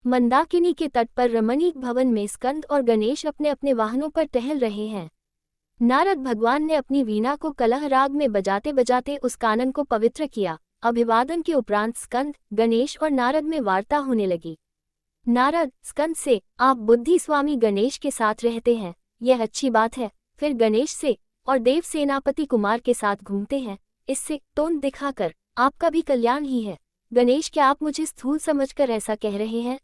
मंदाकिनी के तट पर रमणीक भवन में स्कंद और गणेश अपने अपने वाहनों पर टहल रहे हैं। नारद भगवान ने अपनी वीणा को कलह राग में बजाते बजाते उस कानन को पवित्र किया। अभिवादन के उपरांत स्कंद, गणेश और नारद में वार्ता होने लगी। नारद स्कंद से, आप बुद्धि स्वामी गणेश के साथ रहते हैं, यह अच्छी बात है। फिर गणेश से, और देव सेनापति कुमार के साथ घूमते हैं, इससे तोंद दिखाकर आपका भी कल्याण ही है। गणेश, क्या आप मुझे स्थूल समझकर ऐसा कह रहे हैं?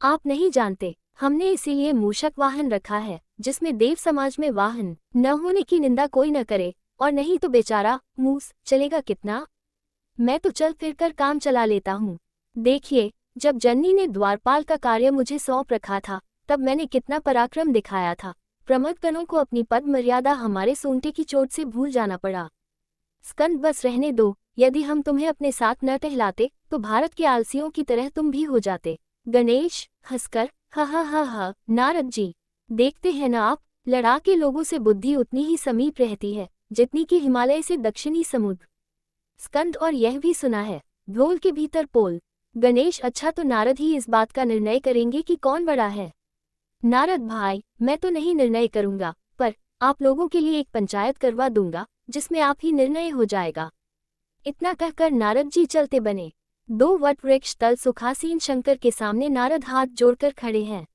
आप नहीं जानते, हमने इसीलिए मूषक वाहन रखा है, जिसमें देव समाज में वाहन न होने की निंदा कोई न करे, और नहीं तो बेचारा मूस चलेगा कितना। मैं तो चल फिर कर काम चला लेता हूँ। देखिए, जब जननी ने द्वारपाल का कार्य मुझे सौंप रखा था, तब मैंने कितना पराक्रम दिखाया था। प्रमथगणों को अपनी पद मर्यादा हमारे सोंटे की चोट से भूल जाना पड़ा। स्कंद, बस रहने दो। यदि हम तुम्हें अपने साथ न टहलाते तो भारत के आलसियों की तरह तुम भी हो जाते। गणेश हंसकर, हा हा हा हा, नारद जी, देखते हैं ना आप, लड़ाके लोगों से बुद्धि उतनी ही समीप रहती है जितनी कि हिमालय से दक्षिणी समुद्र। स्कंद, और यह भी सुना है, ढोल के भीतर पोल। गणेश, अच्छा तो नारद ही इस बात का निर्णय करेंगे कि कौन बड़ा है। नारद भाई, मैं तो नहीं निर्णय करूंगा, पर आप लोगों के लिए एक पंचायत करवा दूंगा, जिसमें आप ही निर्णय हो जाएगा। इतना कहकर नारद जी चलते बने। 2 वट वृक्ष तल सुखासीन शंकर के सामने नारद हाथ जोड़कर खड़े हैं।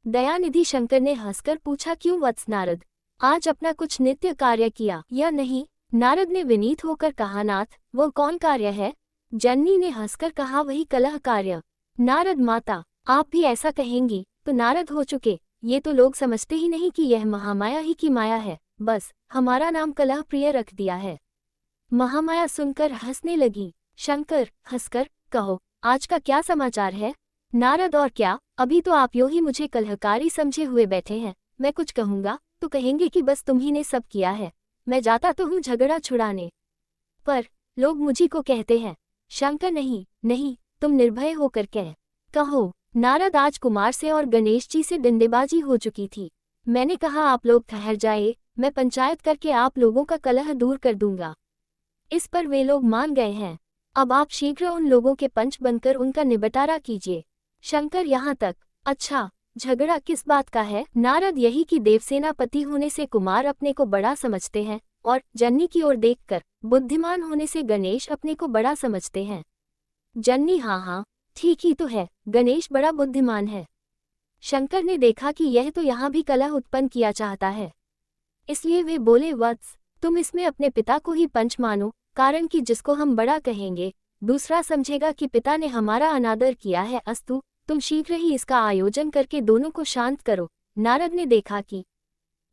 दयानिधि शंकर ने हंसकर पूछा, क्यों वत्स नारद, आज अपना कुछ नित्य कार्य किया या नहीं? नारद ने विनीत होकर कहा, नाथ, वो कौन कार्य है? जननी ने हंसकर कहा, वही कलह कार्य। नारद माता, आप भी ऐसा कहेंगी तो नारद हो चुके। ये तो लोग समझते ही नहीं कि यह महामाया ही की माया है, बस हमारा नाम कलह प्रिय रख दिया है। महामाया सुनकर हंसने लगी। शंकर हंसकर, कहो, आज का क्या समाचार है? नारद, और क्या, अभी तो आप यो ही मुझे कलहकारी समझे हुए बैठे हैं। मैं कुछ कहूंगा तो कहेंगे कि बस तुम्ही ने सब किया है। मैं जाता तो हूँ झगड़ा छुड़ाने, पर लोग मुझी को कहते हैं। शंकर, नहीं नहीं, तुम निर्भय होकर कहो। नारद, आज कुमार से और गणेश जी से डंडेबाजी हो चुकी थी। मैंने कहा आप लोग ठहर जाए, मैं पंचायत करके आप लोगों का कलह दूर कर दूंगा। इस पर वे लोग मान गए हैं। अब आप शीघ्र उन लोगों के पंच बनकर उनका निबटारा कीजिए। शंकर, यहाँ तक? अच्छा, झगड़ा किस बात का है? नारद, यही कि देवसेनापति होने से कुमार अपने को बड़ा समझते हैं, और जननी की ओर देखकर बुद्धिमान होने से गणेश अपने को बड़ा समझते हैं। जननी, हाँ हाँ, ठीक ही तो है, गणेश बड़ा बुद्धिमान है। शंकर ने देखा कि यह तो यहाँ भी कलह उत्पन्न किया चाहता है, इसलिए वे बोले, वत्स, तुम इसमें अपने पिता को ही पंच मानो, कारण कि जिसको हम बड़ा कहेंगे दूसरा समझेगा कि पिता ने हमारा अनादर किया है। अस्तु, तुम शीघ्र ही इसका आयोजन करके दोनों को शांत करो। नारद ने देखा कि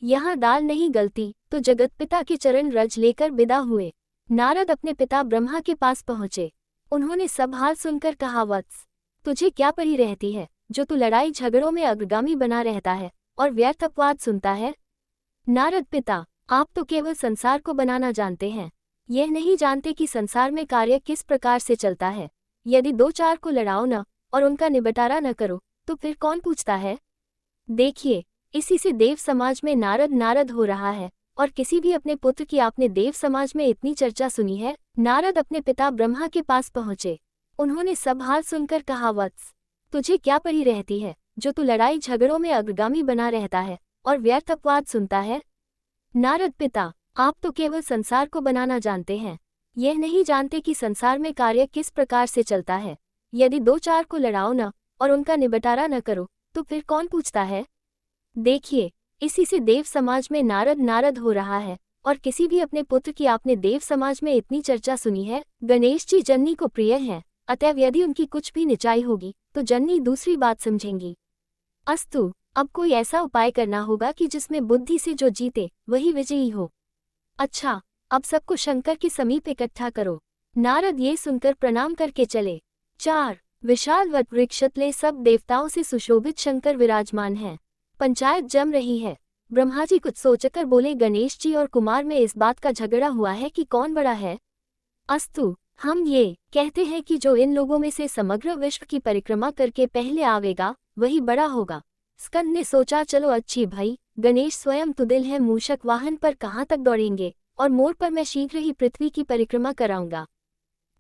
यहाँ दाल नहीं गलती, तो जगतपिता के चरण रज लेकर विदा हुए। नारद अपने पिता ब्रह्मा के पास पहुँचे। उन्होंने सब हाल सुनकर कहा, वत्स, तुझे क्या पड़ी रहती है, जो तू लड़ाई झगड़ों में अग्रगामी बना रहता है और व्यर्थ अपवाद सुनता है? नारद, पिता, आप तो केवल संसार को बनाना जानते हैं, यह नहीं जानते कि संसार में कार्य किस प्रकार से चलता है। यदि 2-4 को लड़ाओ न और उनका निबटारा न करो तो फिर कौन पूछता है? देखिए, इसी से देव समाज में नारद नारद हो रहा है, और किसी भी अपने पुत्र की आपने देव समाज में इतनी चर्चा सुनी है? नारद अपने पिता ब्रह्मा के पास पहुँचे। उन्होंने सब हाल सुनकर कहा, वत्स, तुझे क्या पड़ी रहती है, जो तू लड़ाई झगड़ों में अग्रगामी बना रहता है और व्यर्थ अपवाद सुनता है? नारद, पिता, आप तो केवल संसार को बनाना जानते हैं, यह नहीं जानते कि संसार में कार्य किस प्रकार से चलता है। यदि 2-4 को लड़ाओ न और उनका निबटारा न करो तो फिर कौन पूछता है? देखिए, इसी से देव समाज में नारद नारद हो रहा है, और किसी भी अपने पुत्र की आपने देव समाज में इतनी चर्चा सुनी है? गणेश जी जननी को प्रिय हैं, अतएव यदि उनकी कुछ भी निचाई होगी तो जननी दूसरी बात समझेंगी। अस्तु, अब कोई ऐसा उपाय करना होगा कि जिसमें बुद्धि से जो जीते वही विजयी हो। अच्छा, अब सबको शंकर के समीप इकट्ठा करो। नारद ये सुनकर प्रणाम करके चले। 4 विशाल वट वृक्षतले सब देवताओं से सुशोभित शंकर विराजमान हैं। पंचायत जम रही है। ब्रह्मा जी कुछ सोचकर बोले, गणेश जी और कुमार में इस बात का झगड़ा हुआ है कि कौन बड़ा है। अस्तु, हम ये कहते हैं कि जो इन लोगों में से समग्र विश्व की परिक्रमा करके पहले आवेगा वही बड़ा होगा। स्कंद ने सोचा, चलो अच्छी भाई, गणेश स्वयं तुदिल है, मूषक वाहन पर कहाँ तक दौड़ेंगे, और मोर पर मैं शीघ्र ही पृथ्वी की परिक्रमा कराऊंगा।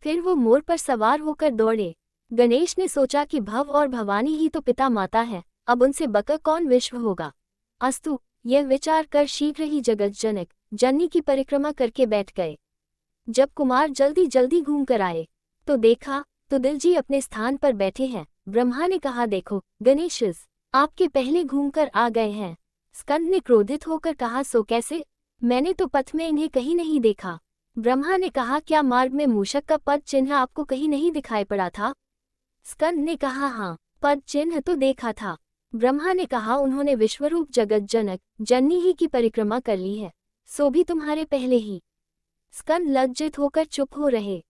फिर वो मोर पर सवार होकर दौड़े। गणेश ने सोचा कि भव और भवानी ही तो पिता माता है, अब उनसे बकर कौन विश्व होगा। अस्तु, यह विचार कर शीघ्र ही जगत जनक जननी की परिक्रमा करके बैठ गए। जब कुमार जल्दी जल्दी घूम कर आए तो देखा तुदिल जी अपने स्थान पर बैठे हैं। ब्रह्मा ने कहा, देखो गणेश, आपके पहले घूमकर आ गए हैं। स्कंद ने क्रोधित होकर कहा, सो कैसे? मैंने तो पथ में इन्हें कहीं नहीं देखा। ब्रह्मा ने कहा, क्या मार्ग में मूषक का पद चिन्ह आपको कहीं नहीं दिखाई पड़ा था? स्कंद ने कहा, हाँ, पद चिन्ह तो देखा था। ब्रह्मा ने कहा, उन्होंने विश्वरूप जगत जनक जननी ही की परिक्रमा कर ली है, सो भी तुम्हारे पहले ही। स्कंद लज्जित होकर चुप हो रहे।